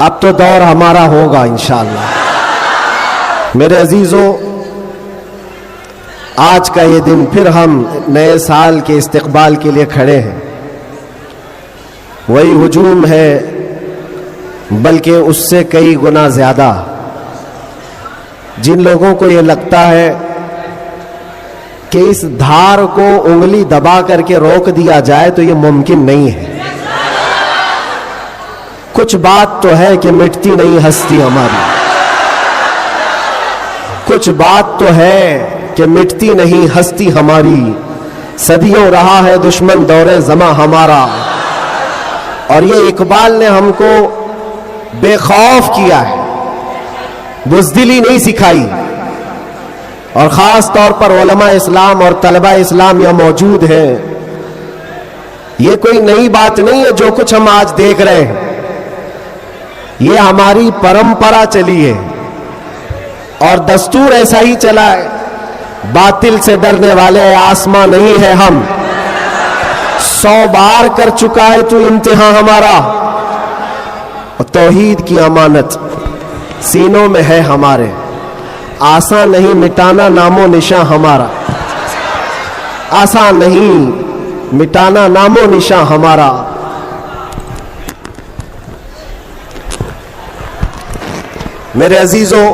اب تو دور ہمارا ہوگا انشاءاللہ۔ میرے عزیزوں، آج کا یہ دن پھر ہم نئے سال کے استقبال کے لیے کھڑے ہیں۔ وہی ہجوم ہے بلکہ اس سے کئی گنا زیادہ۔ جن لوگوں کو یہ لگتا ہے کہ اس دھار کو انگلی دبا کر کے روک دیا جائے تو یہ ممکن نہیں ہے۔ کچھ بات تو ہے کہ مٹتی نہیں ہستی ہماری، کچھ بات تو ہے کہ مٹتی نہیں ہستی ہماری، صدیوں رہا ہے دشمن دور زماں ہمارا۔ اور یہ اقبال نے ہم کو بے خوف کیا ہے، بزدلی نہیں سکھائی۔ اور خاص طور پر علماء اسلام اور طلباء اسلام یہ موجود ہیں، یہ کوئی نئی بات نہیں ہے جو کچھ ہم آج دیکھ رہے ہیں، یہ ہماری پرمپرا چلی ہے اور دستور ایسا ہی چلا ہے۔ باطل سے ڈرنے والے آسماں نہیں ہے ہم، 100 بار کر چکا ہے تو امتحان ہمارا، اور توحید کی امانت سینوں میں ہے ہمارے، آسان نہیں مٹانا نام و نشاں ہمارا، آسان نہیں مٹانا نام و نشاں ہمارا۔ میرے عزیزوں،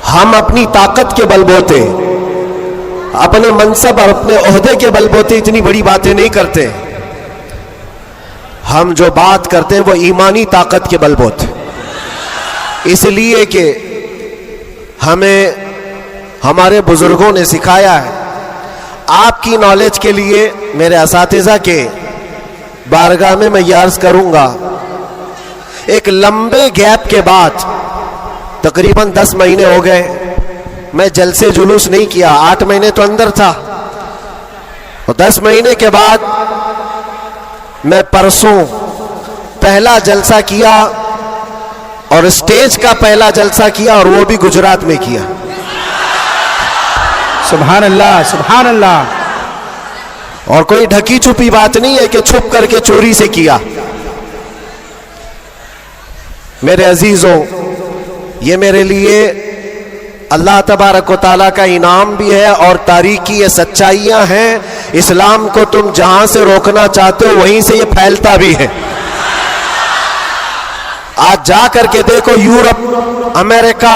ہم اپنی طاقت کے بل بوتے، اپنے منصب اور اپنے عہدے کے بل بوتے اتنی بڑی باتیں نہیں کرتے۔ ہم جو بات کرتے ہیں وہ ایمانی طاقت کے بل بوتے، اس لیے کہ ہمیں ہمارے بزرگوں نے سکھایا ہے۔ آپ کی نالج کے لیے میرے اساتذہ کے بارگاہ میں میں یہ عرض کروں گا، ایک لمبے گیپ کے بعد تقریباً 10 مہینے ہو گئے، میں جلسے جلوس نہیں کیا، 8 مہینے تو اندر تھا، اور 10 مہینے کے بعد میں پرسوں پہلا جلسہ کیا، اور اسٹیج کا پہلا جلسہ کیا، اور وہ بھی گجرات میں کیا۔ سبحان اللہ، سبحان اللہ۔ اور کوئی ڈھکی چھپی بات نہیں ہے کہ چھپ کر کے چوری سے کیا۔ میرے عزیزوں، یہ میرے لیے اللہ تبارک و تعالیٰ کا انعام بھی ہے، اور تاریخ کی یہ سچائیاں ہیں۔ اسلام کو تم جہاں سے روکنا چاہتے ہو وہیں سے یہ پھیلتا بھی ہے۔ آج جا کر کے دیکھو، یورپ، امریکہ،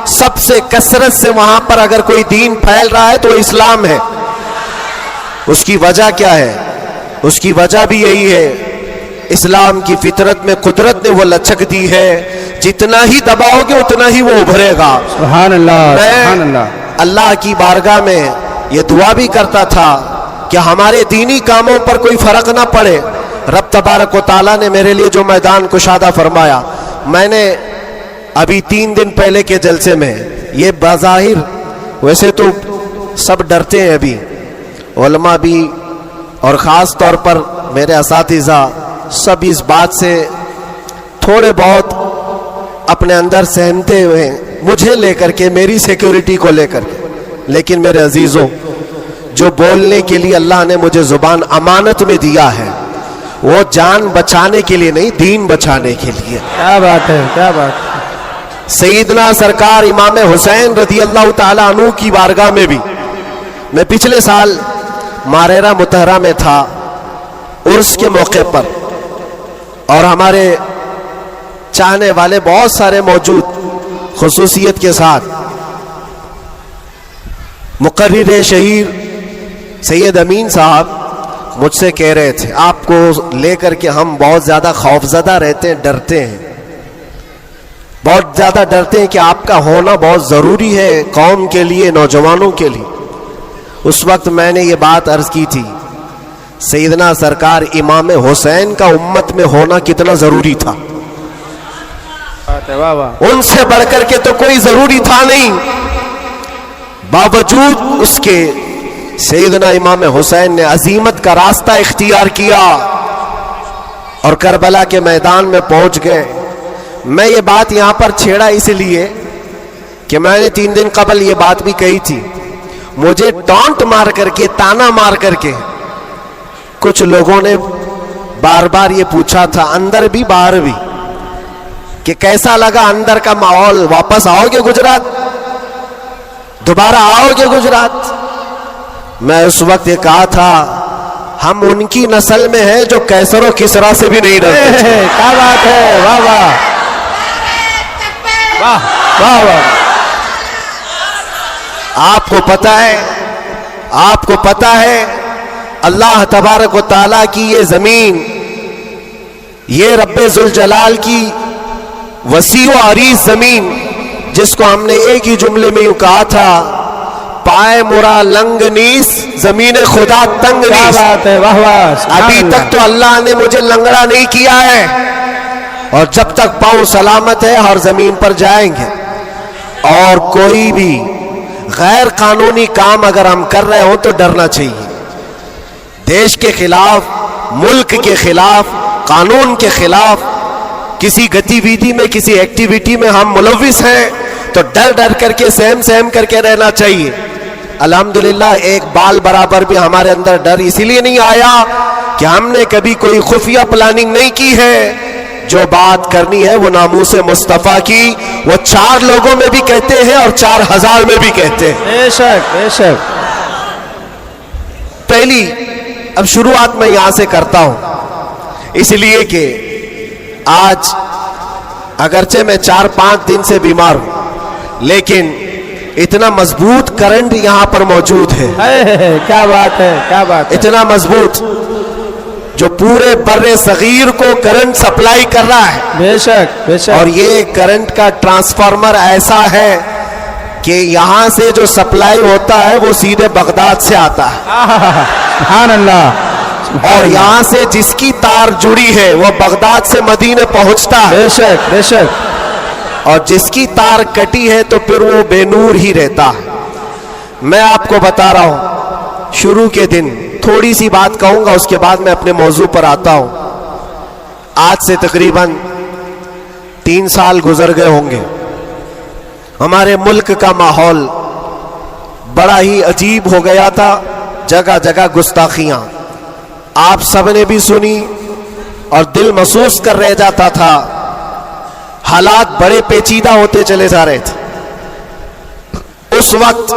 سب سے کثرت سے وہاں پر اگر کوئی دین پھیل رہا ہے تو اسلام ہے۔ اس کی وجہ کیا ہے؟ اس کی وجہ بھی یہی ہے، اسلام کی فطرت میں قدرت نے وہ لچک دی ہے، جتنا ہی دباؤ گے اتنا ہی وہ ابھرے گا۔ سبحان اللہ، سبحان اللہ۔ اللہ کی بارگاہ میں یہ دعا بھی کرتا تھا کہ ہمارے دینی کاموں پر کوئی فرق نہ پڑے۔ رب تبارک و تعالیٰ نے میرے لیے جو میدان کشادہ فرمایا، میں نے ابھی 3 دن پہلے کے جلسے میں، یہ بظاہر ویسے تو سب ڈرتے ہیں ابھی، علماء بھی اور خاص طور پر میرے اساتذہ سب اس بات سے تھوڑے بہت اپنے اندر سہمتے ہوئے ہیں، مجھے لے کر کے، میری سیکیورٹی کو لے کر کے۔ لیکن میرے عزیزوں، جو بولنے کے لیے اللہ نے مجھے زبان امانت میں دیا ہے، وہ جان بچانے کے لیے نہیں، دین بچانے کے لیے۔ کیا بات ہے، کیا بات ہے۔ سیدنا سرکار امام حسین رضی اللہ تعالیٰ عنہ کی بارگاہ میں بھی، میں پچھلے سال ماریرہ متحرہ میں تھا عرس کے موقع پر، اور ہمارے چاہنے والے بہت سارے موجود، خصوصیت کے ساتھ مقرر شہیر سید امین صاحب مجھ سے کہہ رہے تھے، آپ کو لے کر کے ہم بہت زیادہ خوفزدہ رہتے ہیں، ڈرتے ہیں، بہت زیادہ ڈرتے ہیں کہ آپ کا ہونا بہت ضروری ہے قوم کے لیے، نوجوانوں کے لیے۔ اس وقت میں نے یہ بات عرض کی تھی، سیدنا سرکار امام حسین کا امت میں ہونا کتنا ضروری تھا، واہ واہ۔ ان سے بڑھ کر کے تو کوئی ضروری تھا نہیں، باوجود اس کے سیدنا امام حسین نے عظیمت کا راستہ اختیار کیا اور کربلا کے میدان میں پہنچ گئے۔ میں یہ بات یہاں پر چھیڑا اس لیے کہ میں نے 3 دن قبل یہ بات بھی کہی تھی، مجھے ٹانٹ مار کر کے، تانا مار کر کے کچھ لوگوں نے بار بار یہ پوچھا تھا، اندر بھی باہر بھی، کہ کیسا لگا اندر کا ماحول؟ واپس آؤ گے گجرات؟ دوبارہ آؤ گے گجرات؟ میں اس وقت یہ کہا تھا ہم ان کی نسل میں ہیں جو کیسر و کسرا سے بھی نہیں ڈرتے تھے۔ کیا بات ہے، واہ واہ واہ واہ واہ۔ آپ کو پتہ ہے اللہ تبارک و تعالیٰ کی یہ زمین، یہ رب ذوالجلال کی وسیع و عریض زمین، جس کو ہم نے ایک ہی جملے میں یوں کہا تھا، پائے مرا لنگ نیس زمین خدا تنگ کیا نیس۔ بات ہے، واہ واہ۔ ابھی تک تو اللہ نے مجھے لنگڑا نہیں کیا ہے، اور جب تک پاؤں سلامت ہے ہر زمین پر جائیں گے۔ اور کوئی بھی غیر قانونی کام اگر ہم کر رہے ہوں تو ڈرنا چاہیے۔ دیش کے خلاف، ملک کے خلاف، قانون کے خلاف کسی گتی ویدھی میں، کسی ایکٹیویٹی میں ہم ملوث ہیں تو ڈر ڈر کر کے، سہم کر کے رہنا چاہیے۔ الحمدللہ ایک بال برابر بھی ہمارے اندر ڈر اسی لیے نہیں آیا کہ ہم نے کبھی کوئی خفیہ پلاننگ نہیں کی ہے۔ جو بات کرنی ہے وہ ناموس مصطفیٰ کی، وہ 4 لوگوں میں بھی کہتے ہیں اور 4000 میں بھی کہتے ہیں۔ بے شک بے شک۔ پہلی اب شروعات میں یہاں سے کرتا ہوں، اس لیے کہ آج اگرچہ میں 4-5 دن سے بیمار ہوں، لیکن اتنا مضبوط کرنٹ یہاں پر موجود ہے، کیا بات ہے، کیا بات ہے۔ اتنا مضبوط جو پورے بر صغیر کو کرنٹ سپلائی کر رہا ہے۔ بے شک بے شک۔ اور یہ کرنٹ کا ٹرانسفارمر ایسا ہے کہ یہاں سے جو سپلائی ہوتا ہے وہ سیدھے بغداد سے آتا ہے، سبحان اللہ۔ اور یہاں سے جس کی تار جڑی ہے وہ بغداد سے مدینے پہنچتا ہے، بے شک بے شک۔ اور جس کی تار کٹی ہے تو پھر وہ بے نور ہی رہتا ہے۔ میں آپ کو بتا رہا ہوں، شروع کے دن تھوڑی سی بات کہوں گا، اس کے بعد میں اپنے موضوع پر آتا ہوں۔ آج سے تقریباً 3 سال گزر گئے ہوں گے۔ ہمارے ملک کا ماحول بڑا ہی عجیب ہو گیا تھا، جگہ جگہ گستاخیاں آپ سب نے بھی سنی اور دل محسوس کر رہ جاتا تھا۔ حالات بڑے پیچیدہ ہوتے چلے جا رہے تھے۔ اس وقت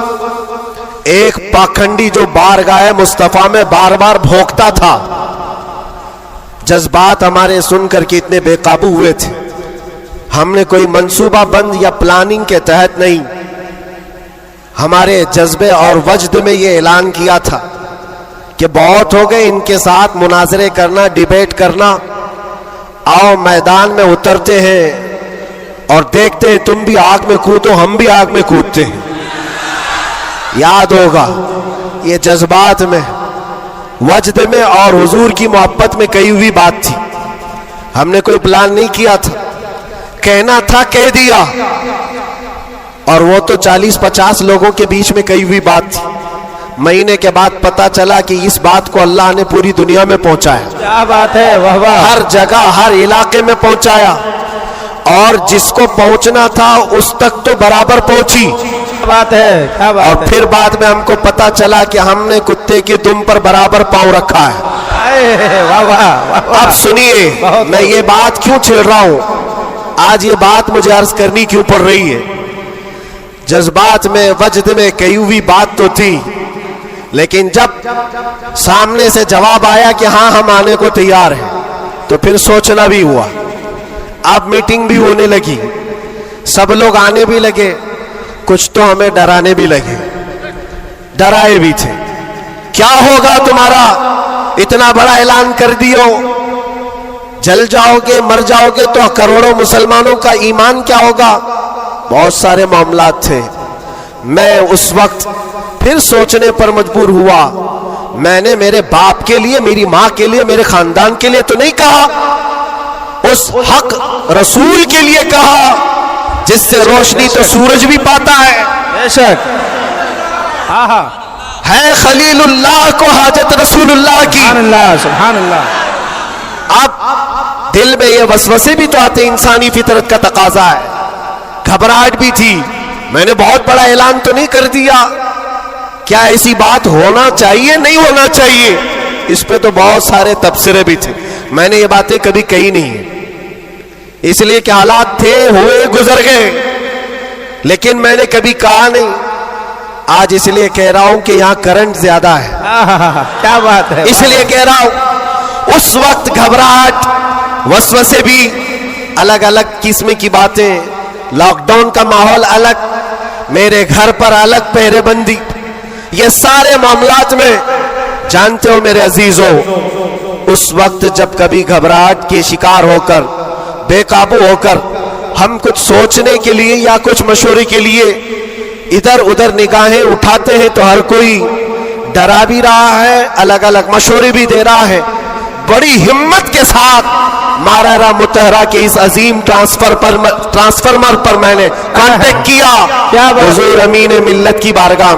ایک پاکھنڈی جو بارگاہ مصطفیٰ میں بار بار بھونکتا تھا، جذبات ہمارے سن کر کے اتنے بے قابو ہوئے تھے۔ ہم نے کوئی منصوبہ بند یا پلاننگ کے تحت نہیں، ہمارے جذبے اور وجد میں یہ اعلان کیا تھا کہ بہت ہو گئے ان کے ساتھ مناظرے کرنا، ڈیبیٹ کرنا، آؤ میدان میں اترتے ہیں اور دیکھتے ہیں تم بھی آگ میں کودو ہم بھی آگ میں کودتے ہیں۔ یاد ہوگا یہ جذبات میں، وجد میں اور حضور کی محبت میں کہی ہوئی بات تھی۔ ہم نے کوئی پلان نہیں کیا تھا، کہنا تھا کہہ دیا، اور وہ تو 40-50 لوگوں کے بیچ میں کہی ہوئی بات تھی۔ مہینے کے بعد پتا چلا کہ اس بات کو اللہ نے پوری دنیا میں پہنچایا، کیا بات ہے، واہ واہ۔ ہر جگہ ہر علاقے میں پہنچایا، اور جس کو پہنچنا تھا اس تک تو برابر پہنچی۔ کیا بات ہے، کیا بات ہے۔ اور پھر بعد میں ہم کو پتا چلا کہ ہم نے کتے کی دم پر برابر پاؤں رکھا ہے۔ واہ واہ۔ اب سنیے میں یہ بات کیوں چھیڑ رہا ہوں، آج یہ بات مجھے عرض کرنی کیوں پڑ رہی ہے۔ جذبات میں، وجد میں کہی ہوئی بات تو تھی، لیکن جب سامنے سے جواب آیا کہ ہاں ہم آنے کو تیار ہیں، تو پھر سوچنا بھی ہوا۔ اب میٹنگ بھی ہونے لگی، سب لوگ آنے بھی لگے، کچھ تو ہمیں ڈرانے بھی لگے، ڈرائے بھی تھے۔ کیا ہوگا تمہارا، اتنا بڑا اعلان کر دیو، جل جاؤ گے، مر جاؤ گے تو کروڑوں مسلمانوں کا ایمان کیا ہوگا؟ بہت سارے معاملات تھے۔ میں اس وقت پھر سوچنے پر مجبور ہوا، میں نے میرے باپ کے لیے، میری ماں کے لیے، میرے خاندان کے لیے تو نہیں کہا، اس حق رسول کے لیے کہا جس سے روشنی تو سورج بھی پاتا ہے۔ بے شک۔ ہاں ہاں۔ ہے خلیل اللہ کو حاجت رسول اللہ کی۔ سبحان اللہ سبحان اللہ۔ اب دل میں یہ وسوسے بھی تو آتے، انسانی فطرت کا تقاضا ہے، گھبراہٹ بھی تھی۔ میں نے بہت بڑا اعلان تو نہیں کر دیا، کیا ایسی بات ہونا چاہیے نہیں ہونا چاہیے؟ اس پہ تو بہت سارے تبصرے بھی تھے، میں نے یہ باتیں کبھی کہی نہیں ہیں، اس لیے کہ حالات تھے ہوئے گزر گئے، لیکن میں نے کبھی کہا نہیں. آج اس لیے کہہ رہا ہوں کہ یہاں کرنٹ زیادہ ہے، کیا بات ہے. اس لیے کہہ رہا ہوں. اس وقت گھبراہٹ، وسوسے بھی، الگ الگ قسم کی باتیں، لاک ڈاؤن کا ماحول الگ، میرے گھر پر الگ پہرے بندی، یہ سارے معاملات میں جانتے ہو میرے عزیزوں، اس وقت جب کبھی گھبراہٹ کے شکار ہو کر، بے قابو ہو کر ہم کچھ سوچنے کے لیے یا کچھ مشورے کے لیے ادھر ادھر نگاہیں اٹھاتے ہیں تو ہر کوئی ڈرا بھی رہا ہے، الگ الگ مشورے بھی دے رہا ہے. بڑی ہمت کے ساتھ مارارا متحرہ کے اس عظیم ٹرانسفارمر پر میں نے کانٹیکٹ کیا حضور امین ملت کی بارگاہ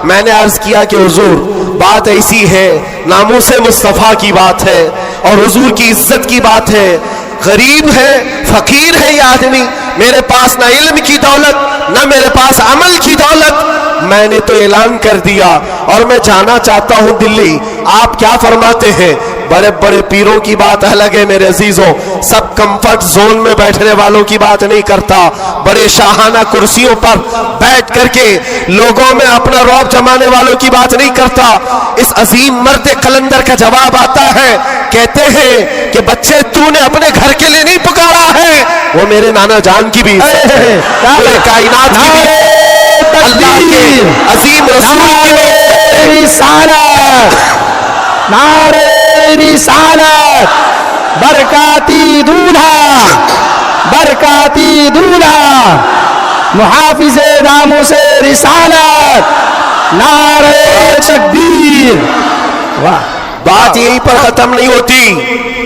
میں نے عرض کیا کہ حضور بات ایسی ہے، ناموس مصطفیٰ کی بات ہے اور حضور کی عزت کی بات ہے، غریب ہے، فقیر ہے یہ آدمی، میرے پاس نہ علم کی دولت نہ میرے پاس عمل کی دولت. میں نے تو اعلان کر دیا اور میں جانا چاہتا ہوں دلی، آپ کیا فرماتے ہیں؟ بڑے بڑے پیروں کی بات الگ ہے میرے عزیزوں، سب کمفرٹ زون میں بیٹھنے والوں کی بات نہیں کرتا، بڑے شاہانہ کرسیوں پر بیٹھ کر کے لوگوں میں اپنا رعب جمانے والوں کی بات نہیں کرتا. اس عظیم مرد قلندر کا جواب آتا ہے، کہتے ہیں کہ بچے تو نے اپنے گھر کے لیے نہیں پکارا ہے، وہ میرے نانا جان کی بھی عزت ہے، پورے کائنات کی بھی، اللہ کے عظیم رسول کی رسالت، نعرہ رسالت، برکاتی دولہا، برکاتی دولہا، محافظ ناموس رسالت، نعرہ تکبیر. واہ. بات یہیں پر ختم نہیں ہوتی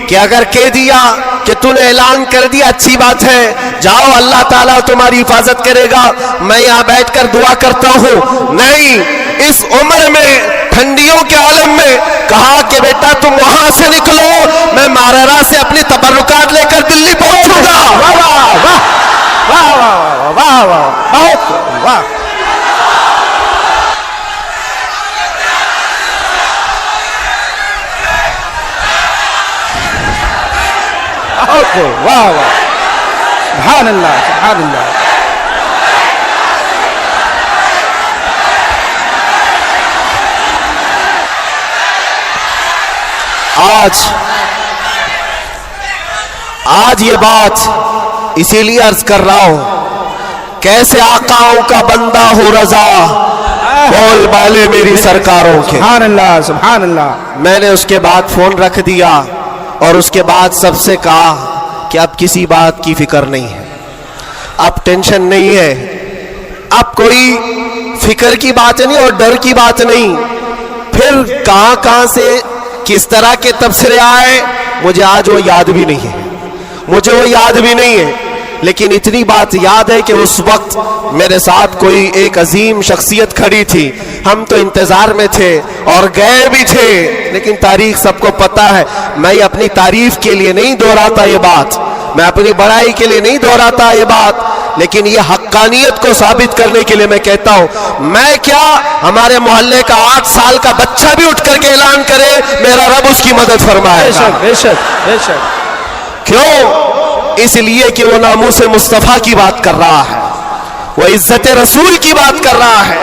کہ اگر کہہ دیا کہ تو نے اعلان کر دیا اچھی بات ہے، جاؤ اللہ تعالیٰ تمہاری حفاظت کرے گا، میں یہاں بیٹھ کر دعا کرتا ہوں. نہیں، اس عمر میں ٹھنڈیوں کے عالم میں کہا کہ بیٹا تم وہاں سے نکلو، میں مارارا سے اپنی تبرکات لے کر دلی پہنچوں گا. واہ واہ واہ واہ واہ واہ واہ. واہ واہ، سبحان اللہ سبحان اللہ. آج یہ بات اسی لیے عرض کر رہا ہوں، کیسے آقاؤں کا بندہ ہو رضا، بول بالے میری سرکاروں کے. سبحان اللہ سبحان اللہ. میں نے اس کے بعد فون رکھ دیا اور اس کے بعد سب سے کہا کہ اب کسی بات کی فکر نہیں ہے، اب ٹینشن نہیں ہے، اب کوئی فکر کی بات نہیں اور ڈر کی بات نہیں. پھر کہاں سے کس طرح کے تبصرے آئے مجھے آج وہ یاد بھی نہیں ہے، لیکن اتنی بات یاد ہے کہ اس وقت میرے ساتھ کوئی ایک عظیم شخصیت کھڑی تھی، ہم تو انتظار میں تھے اور گئے بھی تھے، لیکن تاریخ سب کو پتا ہے. میں اپنی تعریف کے لیے نہیں دہراتا یہ بات، میں اپنی بڑائی کے لیے نہیں دہراتا یہ بات، لیکن یہ حقانیت کو ثابت کرنے کے لیے میں کہتا ہوں. میں کیا، ہمارے محلے کا 8 سال کا بچہ بھی اٹھ کر کے اعلان کرے میرا رب اس کی مدد فرمائے. بے شک بے شک بے شک. کیوں؟ اس لیے کہ وہ ناموس مصطفیٰ کی بات کر رہا ہے، وہ عزت رسول کی بات کر رہا ہے.